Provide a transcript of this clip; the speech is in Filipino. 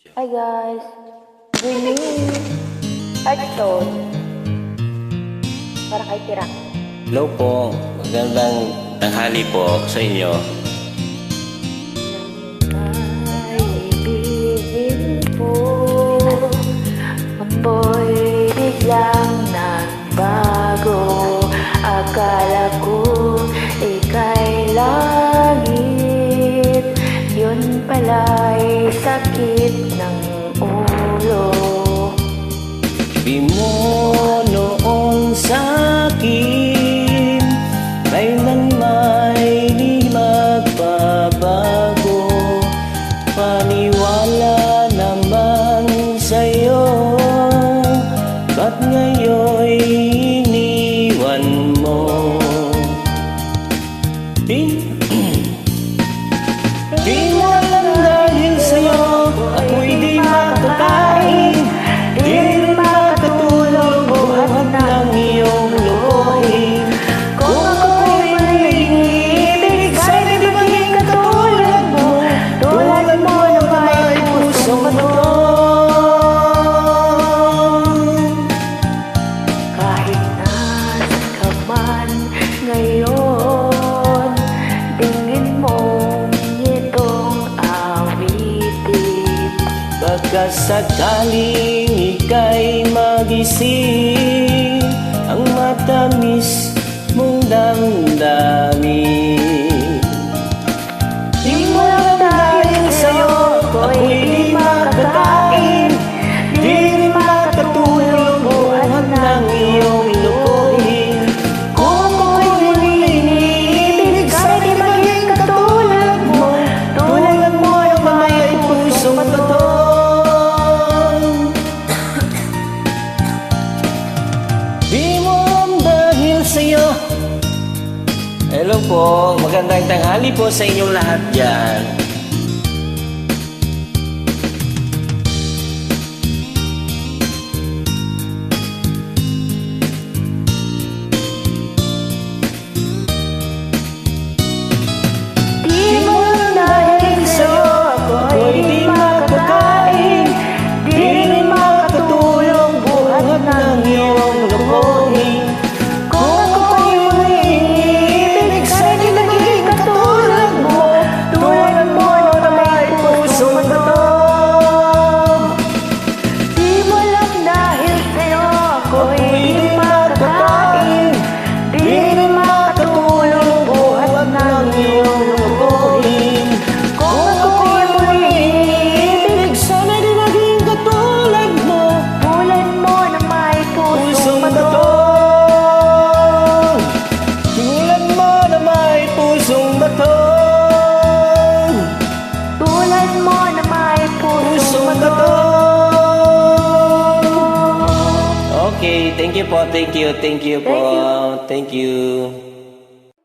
Hi guys, Winnie, Hearthstone, para kay Tira. Hello po, magandang tanghali po sa inyo. Kaibigan po, ako'y biglang nagbago. Akala ko ika'y langit, yun pala'y sakit ng ulo. Di mo noon sa'kin, kailan may di magbabago. Paniwala naman sa'yo, ba't ngayon'y iniwan mo? Di mo alam dahil sa'yo, ako'y di makakain. Di rin makatulog, buhat ng iyong lokohin. Kung ako'y malingibig, sana'y di maging katulad mo. Tulad mo na may pusong maton. Kahit nasan ka man ngayon, tingin mong itong awitin. Baka sakaling ika'y magising, ang matamis mong damdamin. Di mo lang dahil sa'yo, ako'y di makakain. Di rin makatulog, buhat ng iyong lokohin. Kung ako'y iniibig, sana'y di maging katulad mo. Tulad mo na may pusong maton. Di mo alam dahil sa'yo. Hello po, magandang tanghali po sa inyong lahat dyan. Di mo lang dahil sa'yo, ako'y di makakain. Di rin makatulog, buhat ng iyong lokohin. Kung ako'y iniibig, sana'y di maging katulad mo. Tulad mo na may pusong maton. Di mo lang dahil sa'yo, ako'y di makakain. Di rin makatulog, buhat ng iyong lokohin. Kung ako'y iniibig, Sana'y di maging katulad mo. tulad mo na may pusong Pusong maton. maton. Tulad mo na may pusong maton. Tulad mo na may pusong Pusong maton. maton. Okay, thank you po, thank you po. Thank you. Thank you.